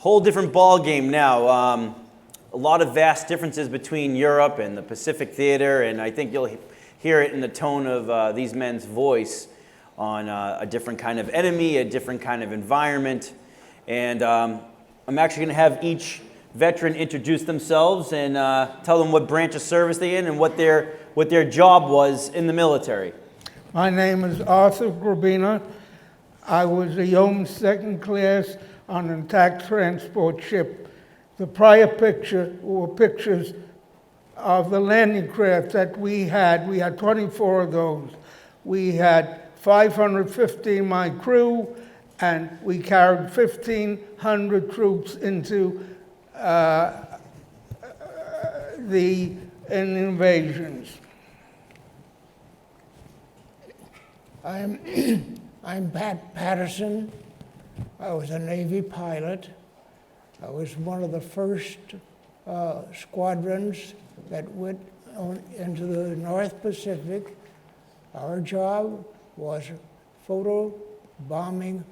whole different ball game now. A lot of vast differences between Europe and the Pacific Theater, and I think you'll hear it in the tone of these men's voice on a different kind of enemy, a different kind of environment. And I'm actually going to have each veteran introduce themselves and tell them what branch of service they're in and what their job was in the military. My name is Arthur Grabina. I was a yeoman second class on an attack transport ship. The prior picture were pictures of the landing craft that we had. We had 24 of those. We had 550 in my crew, and we carried 1,500 troops into the invasions. I'm Pat Patterson. I was a Navy pilot. I was one of the first squadrons that went into the North Pacific. Our job was photo bombing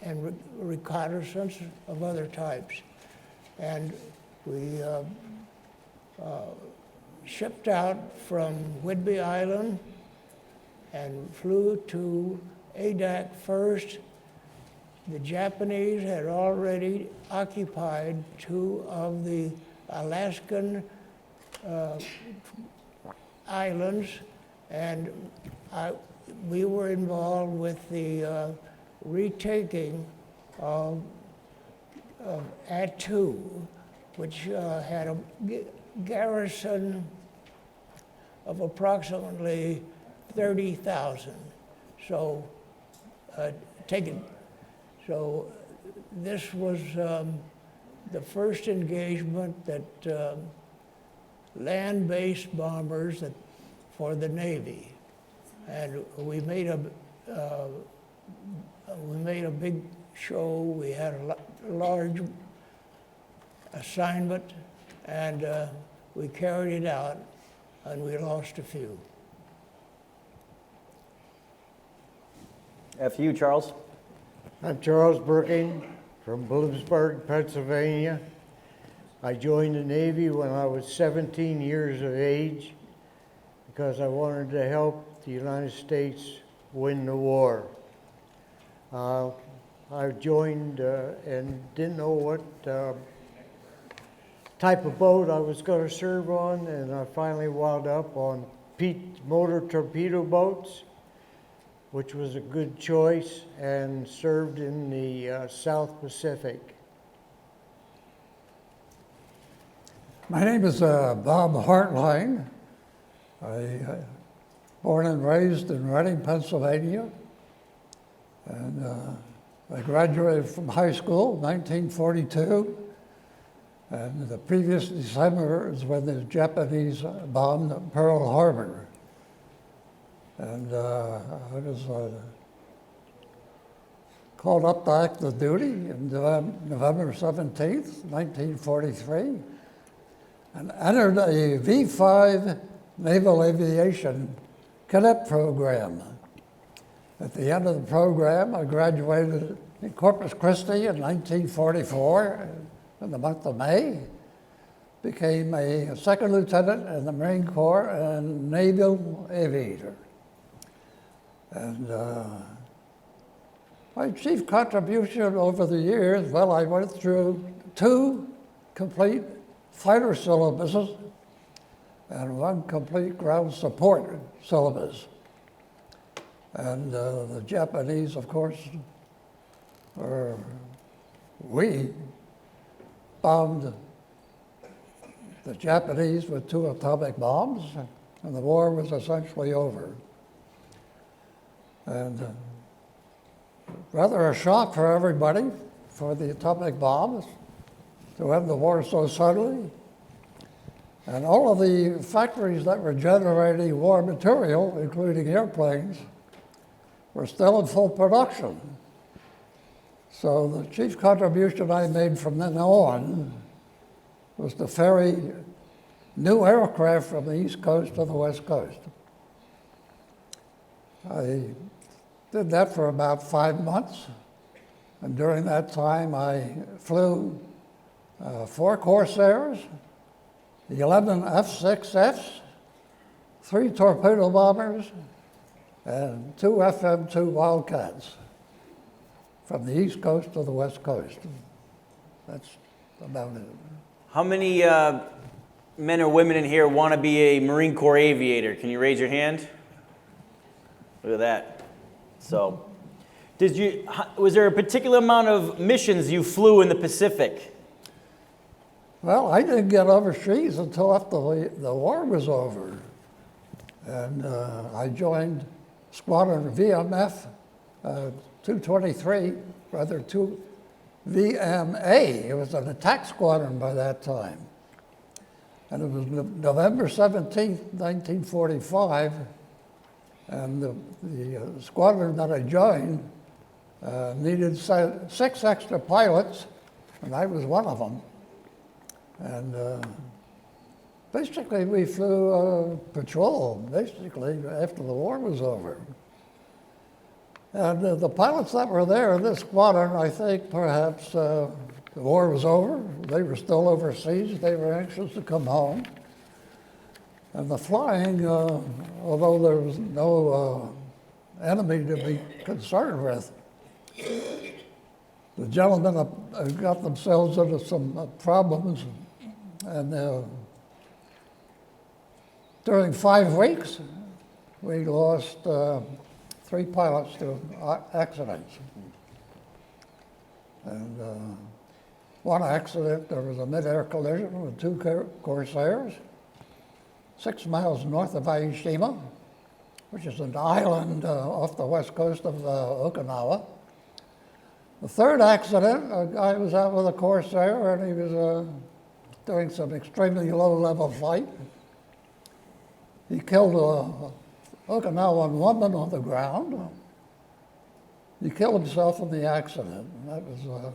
and reconnaissance of other types. And we shipped out from Whidbey Island and flew to Adak first. The Japanese had already occupied two of the Alaskan islands, and we were involved with the retaking of Attu, which had a garrison of approximately 30,000. So, So this was the first engagement that land-based bombers for the Navy, and we made a big show. We had a large assignment, and we carried it out, and we lost a few. After you, Charles. I'm Charles Birking from Bloomsburg, Pennsylvania. I joined the Navy when I was 17 years of age because I wanted to help the United States win the war. I joined and didn't know what type of boat I was going to serve on, and I finally wound up on Pete motor torpedo boats, which was a good choice, and served in the South Pacific. My name is Bob Hartline. I born and raised in Reading, Pennsylvania, and I graduated from high school in 1942, and the previous December is when the Japanese bombed Pearl Harbor. And I was called up to active duty on November 17th, 1943, and entered a V-5 Naval Aviation Cadet program. At the end of the program, I graduated in Corpus Christi in 1944, in the month of May, became a second lieutenant in the Marine Corps and naval aviator. And my chief contribution over the years, well, I went through 2 complete fighter syllabuses and 1 complete ground support syllabus. And the Japanese, of course, we bombed the Japanese with 2 atomic bombs, and the war was essentially over. And rather a shock for everybody for the atomic bombs to end the war so suddenly. And all of the factories that were generating war material, including airplanes, were still in full production. So the chief contribution I made from then on was to ferry new aircraft from the East Coast to the West Coast. I did that for about 5 months, and during that time I flew 4 Corsairs, 11 F-6Fs, 3 torpedo bombers, and 2 FM-2 Wildcats from the East Coast to the West Coast. That's about it. How many men or women in here want to be a Marine Corps aviator? Can you raise your hand? Look at that. So, was there a particular amount of missions you flew in the Pacific? Well, I didn't get overseas until after the war was over. And I joined Squadron VMF 223, rather 2 VMA. It was an attack squadron by that time. And it was November 17th, 1945. And the squadron that I joined needed 6 extra pilots, and I was one of them. And basically, we flew patrol, basically, after the war was over. And the pilots that were there in this squadron, I think perhaps the war was over. They were still overseas. They were anxious to come home. And the flying, although there was no enemy to be concerned with, the gentlemen got themselves into some problems. And during 5 weeks, we lost 3 pilots to accidents. And one accident, there was a mid-air collision with 2 Corsairs, 6 miles north of Aishima, which is an island off the west coast of Okinawa. The 3rd accident, a guy was out with a Corsair and he was doing some extremely low-level flight. He killed a Okinawan woman on the ground. He killed himself in the accident. That was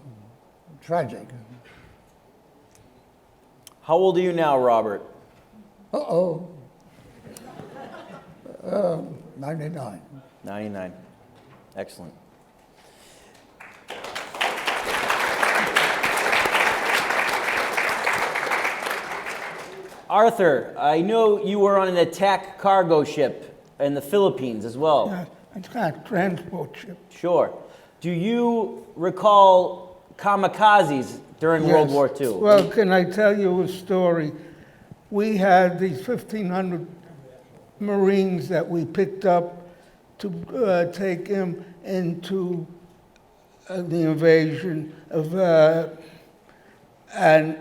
tragic. How old are you now, Robert? 99. 99. Excellent. Arthur, I know you were on an attack cargo ship in the Philippines as well. It's got a transport ship. Sure. Do you recall kamikazes during World War II? Well, can I tell you a story? We had these 1,500 Marines that we picked up to take them into the invasion of, and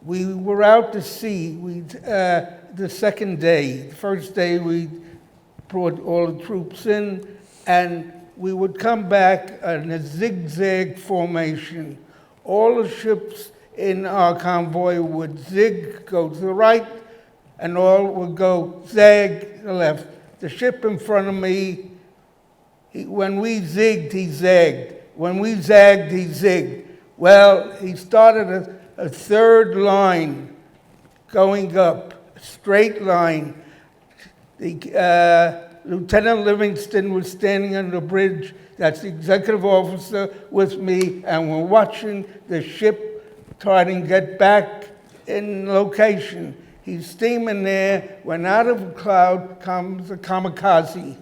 we were out to sea. The second day, the first day we brought all the troops in, and we would come back in a zigzag formation. All the ships in our convoy would zig, go to the right, and all would go zag to the left. The ship in front of me, when we zigged, he zagged. When we zagged, he zigged. Well, he started a 3rd line going up, a straight line. Lieutenant Livingston was standing on the bridge. That's the executive officer with me, and we're watching the ship try to get back in location. He's steaming there, when out of a cloud comes a kamikaze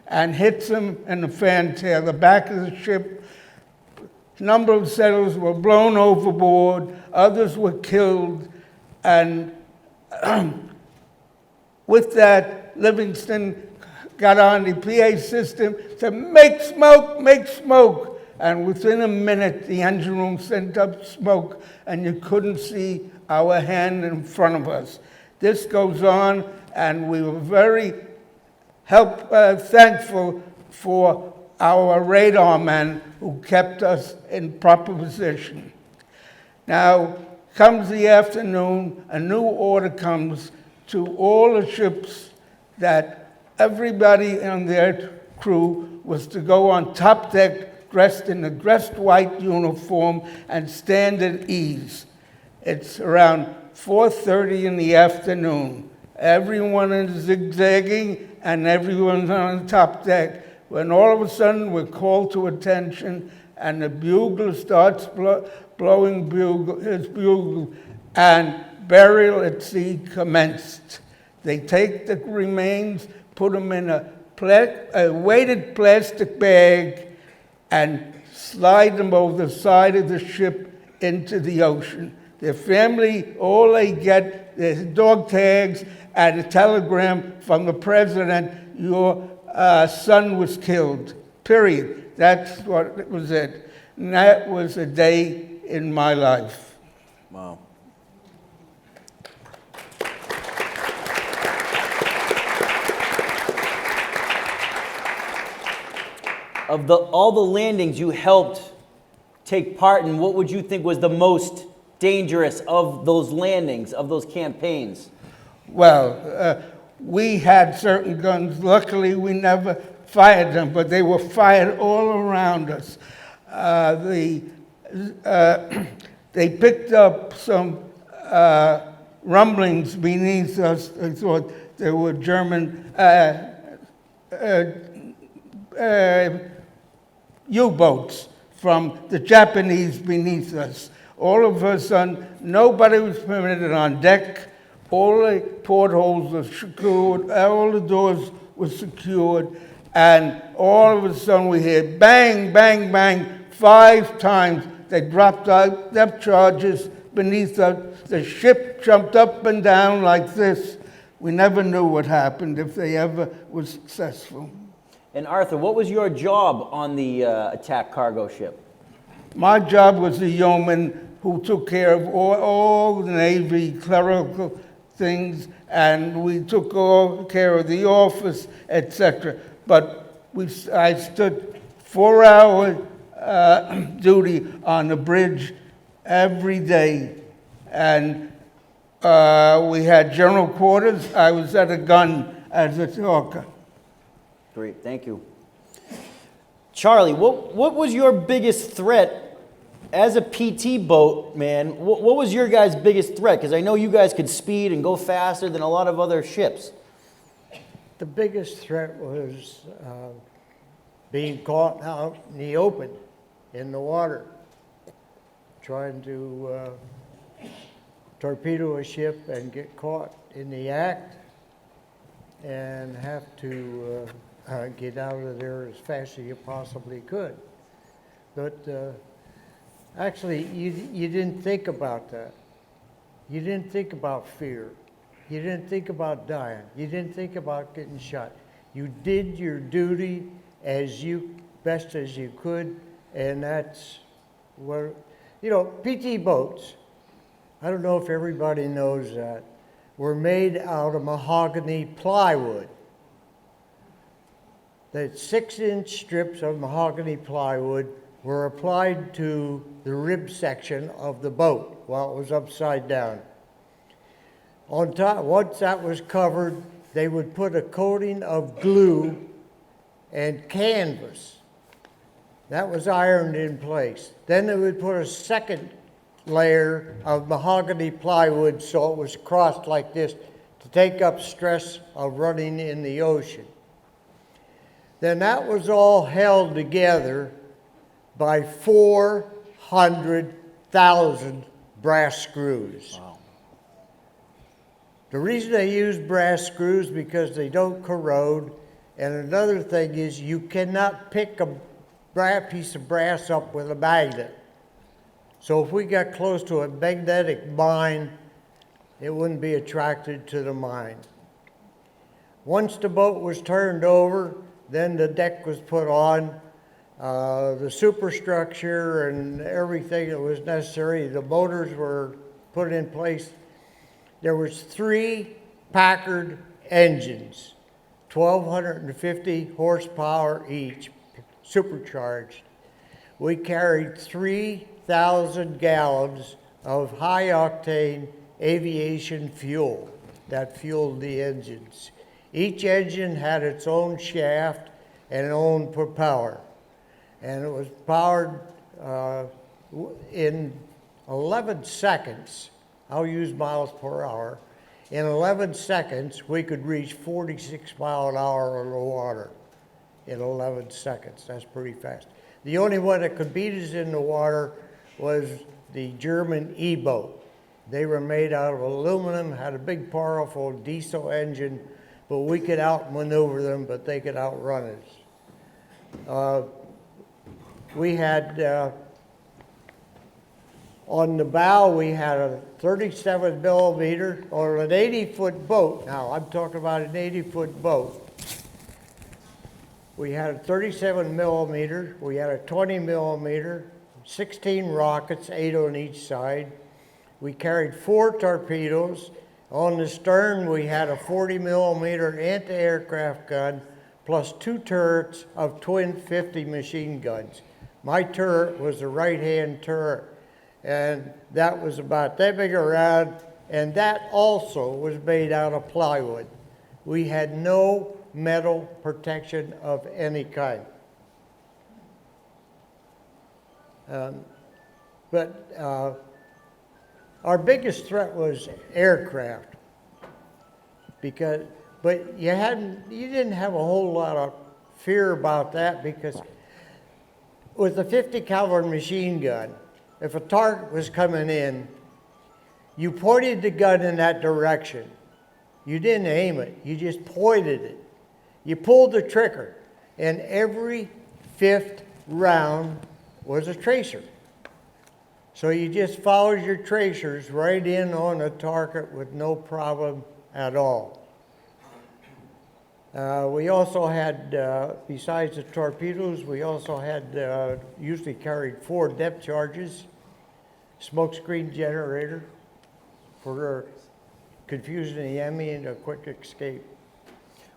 and hits him in the fantail, the back of the ship. A number of sailors were blown overboard, others were killed, and with that, Livingston got on the PA system, said, make smoke. And within a minute, the engine room sent up smoke, and you couldn't see our hand in front of us. This goes on, and we were very thankful for our radar men who kept us in proper position. Now, comes the afternoon, a new order comes to all the ships that everybody on their crew was to go on top deck dressed in a dressed white uniform and stand at ease. It's around 4:30 in the afternoon. Everyone is zigzagging and everyone's on the top deck. When all of a sudden we're called to attention and the bugler starts blowing his bugle, and burial at sea commenced. They take the remains, put them in a weighted plastic bag, and slide them over the side of the ship into the ocean. Their family, all they get, their dog tags and a telegram from the president, your son was killed, period. That's what it was it. And that was a day in my life. Wow. Of all the landings you helped take part in, what would you think was the most dangerous of those landings, of those campaigns? Well, we had certain guns. Luckily, we never fired them, but they were fired all around us. They picked up some rumblings beneath us. They thought there were German U-boats from the Japanese beneath us. All of a sudden, nobody was permitted on deck. All the portholes were secured, all the doors were secured, and all of a sudden we heard bang, bang, bang, 5 times. They dropped out depth charges beneath us. The ship jumped up and down like this. We never knew what happened, if they ever were successful. And Arthur, what was your job on the attack cargo ship? My job was a yeoman who took care of all the Navy clerical things, and we took all care of the office, etc. But I stood 4-hour duty on the bridge every day, and we had general quarters. I was at a gun as a talker. Great, thank you. Charlie, what was your biggest threat as a PT boat, man? What was your guys' biggest threat? Because I know you guys could speed and go faster than a lot of other ships. The biggest threat was being caught out in the open, in the water, trying to torpedo a ship and get caught in the act and have to get out of there as fast as you possibly could. But actually, you didn't think about that. You didn't think about fear. You didn't think about dying. You didn't think about getting shot. You did your duty as best as you could, and that's where, PT boats, I don't know if everybody knows that, were made out of mahogany plywood. The 6-inch strips of mahogany plywood were applied to the rib section of the boat while it was upside down. On top, once that was covered, they would put a coating of glue and canvas. That was ironed in place. Then they would put a second layer of mahogany plywood so it was crossed like this to take up stress of running in the ocean. Then that was all held together by 400,000 brass screws. Wow. The reason they use brass screws is because they don't corrode, and another thing is you cannot pick a piece of brass up with a magnet. So if we got close to a magnetic mine, it wouldn't be attracted to the mine. Once the boat was turned over, then the deck was put on, the superstructure and everything that was necessary. The motors were put in place. There was 3 Packard engines, 1,250 horsepower each, supercharged. We carried 3,000 gallons of high-octane aviation fuel that fueled the engines. Each engine had its own shaft and its own propeller, and it was powered in 11 seconds. I'll use miles per hour. In 11 seconds, we could reach 46 miles an hour on the water in 11 seconds. That's pretty fast. The only one that could beat us in the water was the German E-boat. They were made out of aluminum, had a big powerful diesel engine, but we could outmaneuver them, but they could outrun us. We had, on the bow, we had a 37 millimeter, or an 80-foot boat. Now, I'm talking about an 80-foot boat. We had a 37 millimeter, we had a 20 millimeter, 16 rockets, 8 on each side. We carried 4 torpedoes. On the stern, we had a 40 millimeter anti-aircraft gun, plus 2 turrets of twin 50 machine guns. My turret was the right-hand turret, and that was about that big around, and that also was made out of plywood. We had no metal protection of any kind. But our biggest threat was aircraft, but you didn't have a whole lot of fear about that, because with a 50 caliber machine gun, if a target was coming in, you pointed the gun in that direction. You didn't aim it, you just pointed it. You pulled the trigger, and every 5th round was a tracer. So you just followed your tracers right in on a target with no problem at all. We also had, besides the torpedoes, we also had, usually carried 4 depth charges, smokescreen generator for confusing the enemy and a quick escape.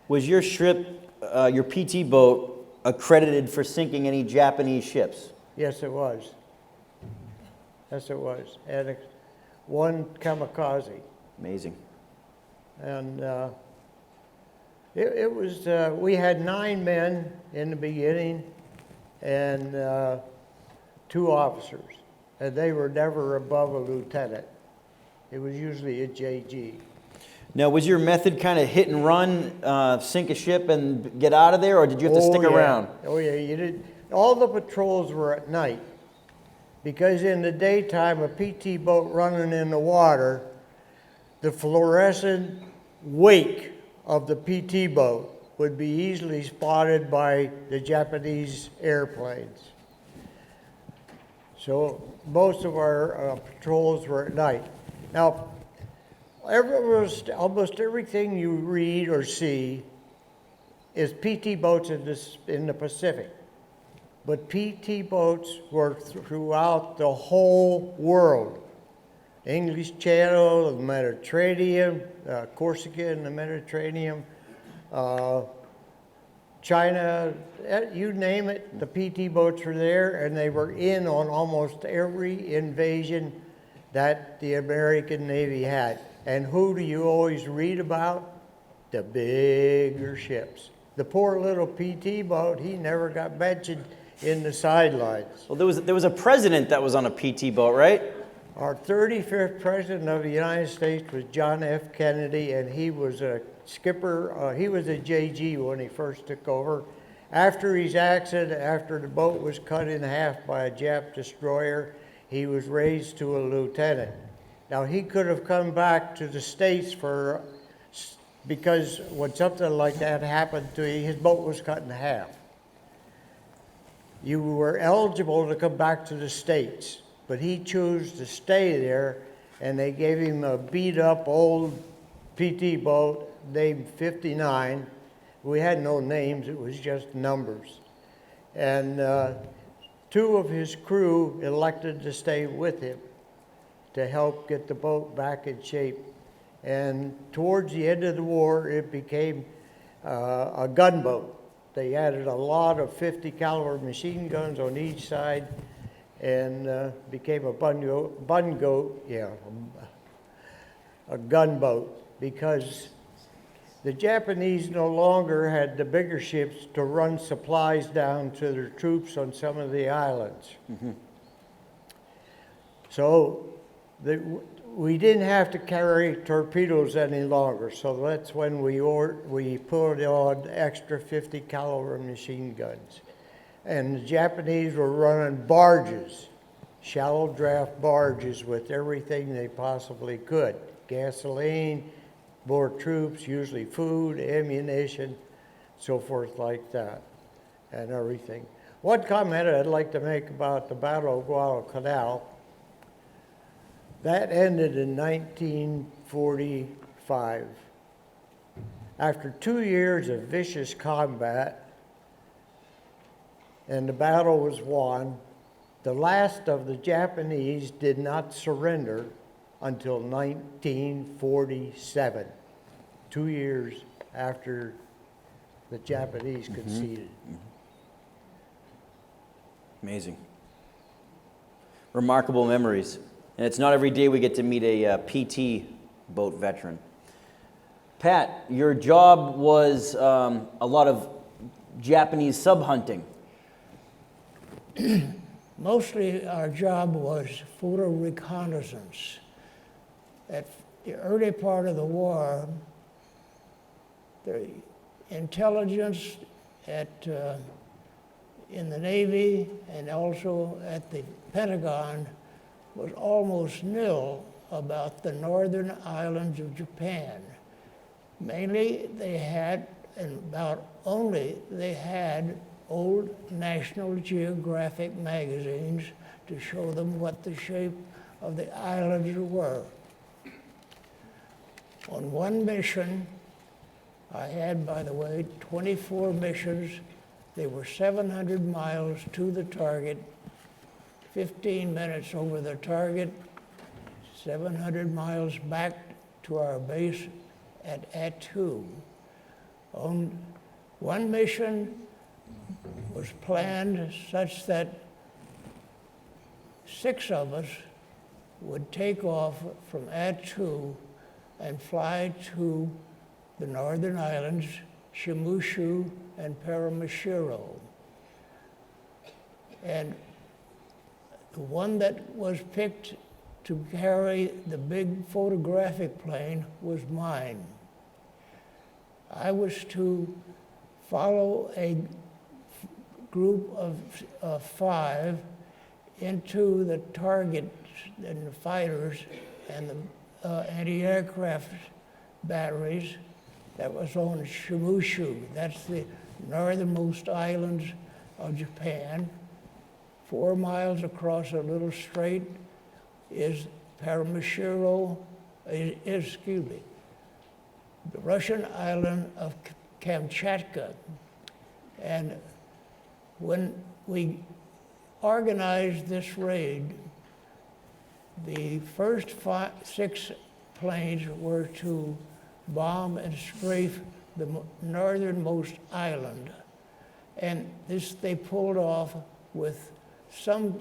Was your ship, your PT boat, accredited for sinking any Japanese ships? Yes, it was. Yes, it was. And one kamikaze. Amazing. And it was, we had 9 men in the beginning and 2 officers. And they were never above a lieutenant. It was usually a JG. Now, was your method kind of hit and run, sink a ship and get out of there, or did you have to stick around? Oh yeah, you did. All the patrols were at night, because in the daytime, a PT boat running in the water, the fluorescent wake of the PT boat would be easily spotted by the Japanese airplanes. So most of our patrols were at night. Now, almost everything you read or see is PT boats in the Pacific. But PT boats were throughout the whole world. English Channel, the Mediterranean, Corsica in the Mediterranean, China, you name it, the PT boats were there, and they were in on almost every invasion that the American Navy had. And who do you always read about? The bigger ships. The poor little PT boat, he never got mentioned in the sidelines. Well, there was a president that was on a PT boat, right? Our 35th president of the United States was John F. Kennedy, and he was a skipper. He was a JG when he first took over. After his accident, after the boat was cut in half by a Jap destroyer, he was raised to a lieutenant. Now, he could have come back to the States because when something like that happened to him, his boat was cut in half. You were eligible to come back to the States, but he chose to stay there, and they gave him a beat-up old PT boat named 59. We had no names, it was just numbers. And 2 of his crew elected to stay with him to help get the boat back in shape. And towards the end of the war, it became a gunboat. They added a lot of 50 caliber machine guns on each side, and became a gunboat, because the Japanese no longer had the bigger ships to run supplies down to their troops on some of the islands. Mm-hmm. So we didn't have to carry torpedoes any longer, so that's when we put on extra 50 caliber machine guns. and the Japanese were running barges, shallow draft barges with everything they possibly could. Gasoline, more troops, usually food, ammunition, so forth like that, and everything. One comment I'd like to make about the Battle of Guadalcanal, that ended in 1945. After 2 years of vicious combat, and the battle was won, the last of the Japanese did not surrender until 1947, 2 years after the Japanese conceded. Amazing. Remarkable memories. And it's not every day we get to meet a PT boat veteran. Pat, your job was a lot of Japanese sub-hunting. Mostly our job was photo reconnaissance. At the early part of the war, the intelligence in the Navy and also at the Pentagon was almost nil about the northern islands of Japan. Mainly they had, and about only they had, old National Geographic magazines to show them what the shape of the islands were. On one mission, I had, by the way, 24 missions. They were 700 miles to the target, 15 minutes over the target, 700 miles back to our base at Attu. On one mission was planned such that 6 of us would take off from Attu and fly to the northern islands, Shimushu and Paramashiro. And the one that was picked to carry the big photographic plane was mine. I was to follow a group of 5 into the targets and the fighters and the anti-aircraft batteries that was on Shimushu. That's the northernmost islands of Japan. 4 miles across a little strait is Paramashiro, the Russian island of Kamchatka. And when we organized this raid, the first 6 planes were to bomb and strafe the northernmost island. And this they pulled off with some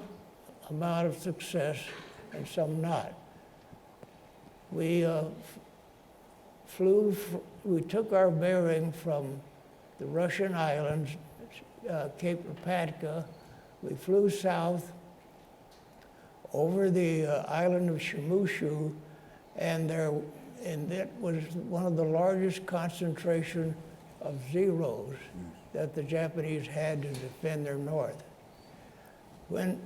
amount of success and some not. We we took our bearing from the Russian islands, Cape Lopatka. We flew south over the island of Shimushu, and that was one of the largest concentration of Zeros that the Japanese had to defend their north. When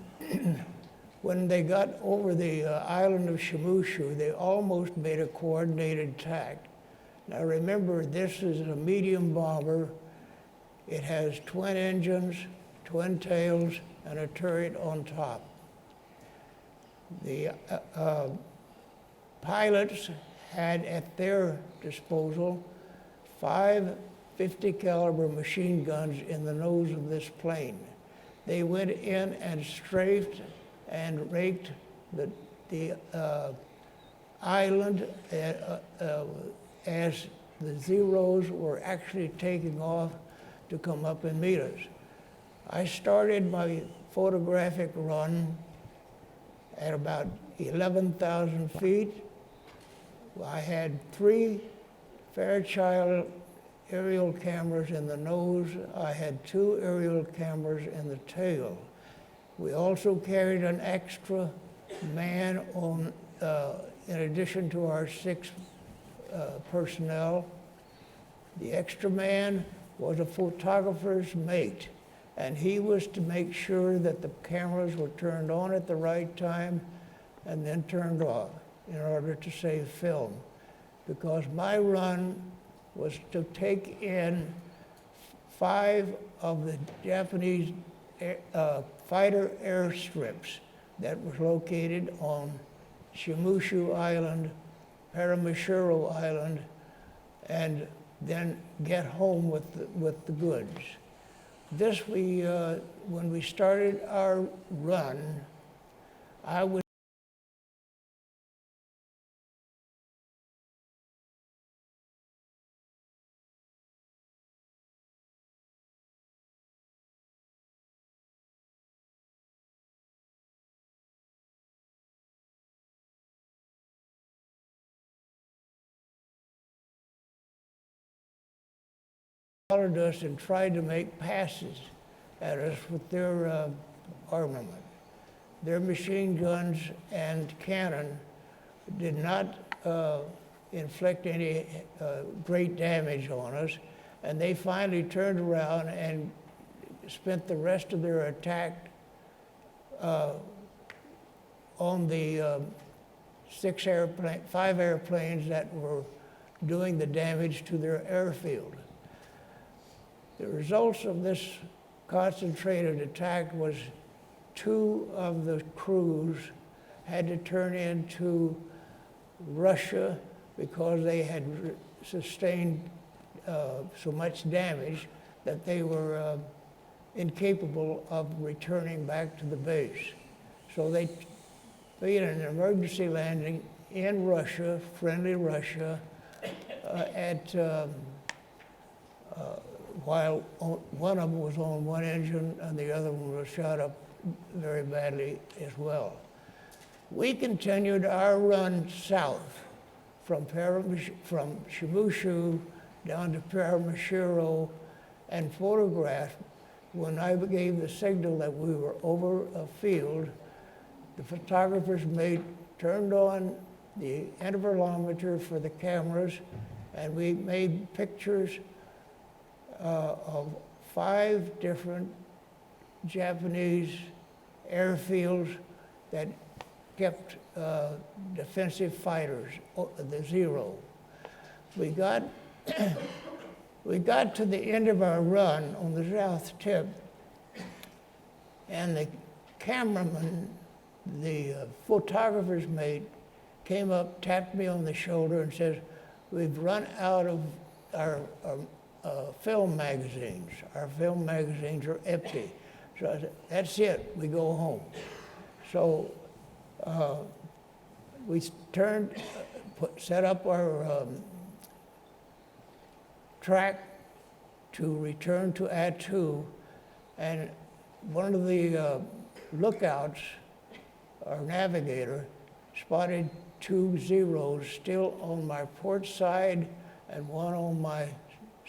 they got over the island of Shimushu, they almost made a coordinated attack. Now remember, this is a medium bomber. It has twin engines, twin tails, and a turret on top. The pilots had at their disposal 5 .50 caliber machine guns in the nose of this plane. They went in and strafed and raked the island as the Zeros were actually taking off to come up and meet us. I started my photographic run at about 11,000 feet. I had 3 Fairchild aerial cameras in the nose. I had 2 aerial cameras in the tail. We also carried an extra man on, in addition to our 6 personnel. The extra man was a photographer's mate. And he was to make sure that the cameras were turned on at the right time and then turned off in order to save film. Because my run was to take in 5 of the Japanese fighter airstrips that was located on Shimushu Island, Paramashiro Island, and then get home with the goods. This when we started our run, I was followed us and tried to make passes at us with their armament. Their machine guns and cannon did not inflict any great damage on us, and they finally turned around and spent the rest of their attack on the 5 airplanes that were doing the damage to their airfield. The results of this concentrated attack was 2 of the crews had to turn into Russia because they had sustained so much damage that they were incapable of returning back to the base. So they made an emergency landing in Russia, friendly Russia, while one of them was on one engine and the other one was shot up very badly as well. We continued our run south from Shimushu down to Paramashiro and photographed. When I gave the signal that we were over a field, the photographers turned on the intervalometer for the cameras, and we made pictures of 5 different Japanese airfields that kept defensive fighters, the Zero. We got to the end of our run on the south tip, and the cameraman, the photographer's mate, came up, tapped me on the shoulder, and says, "We've run out of our film magazines. Our film magazines are empty." So I said, "That's it, we go home." So we set up our track to return to Attu, and one of the lookouts, our navigator, spotted 2 Zeros still on my port side and one on my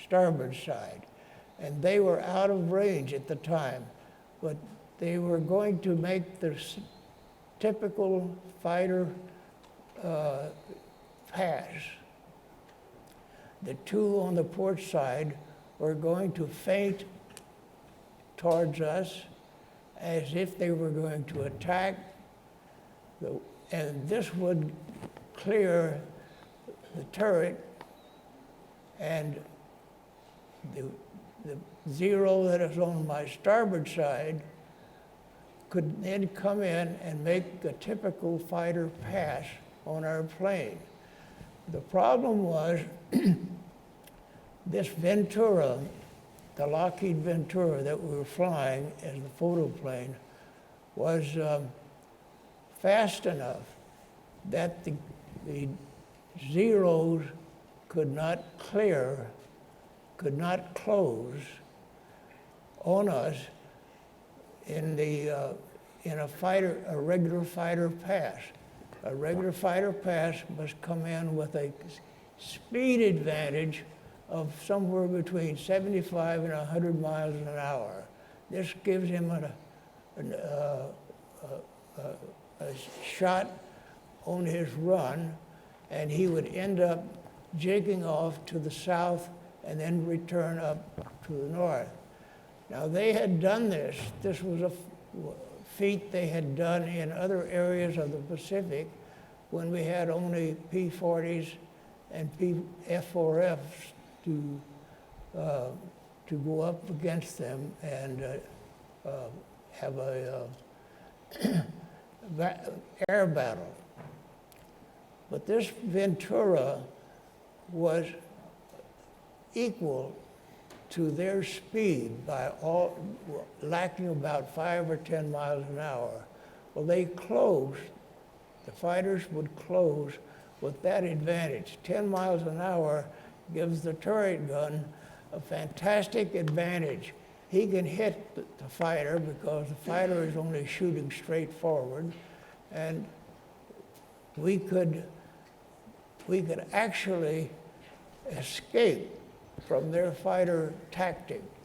starboard side. And they were out of range at the time, but they were going to make the typical fighter pass. The 2 on the port side were going to feint towards us as if they were going to attack, and this would clear the turret, and the Zero that is on my starboard side could then come in and make a typical fighter pass on our plane. The problem was this Ventura, the Lockheed Ventura that we were flying as the photo plane, was fast enough that the Zeros could not close on us in a regular fighter pass. A regular fighter pass must come in with a speed advantage of somewhere between 75 and 100 miles an hour. This gives him a shot on his run, and he would end up jigging off to the south and then return up to the north. Now, they had done this. This was a feat they had done in other areas of the Pacific when we had only P-40s and F-4Fs to go up against them and have a air battle. But this Ventura was equal to their speed by lacking about 5 or 10 miles an hour. Well, they closed, the fighters would close with that advantage. 10 miles an hour gives the turret gun a fantastic advantage. He can hit the fighter because the fighter is only shooting straight forward, and we could actually escape from their fighter tactic.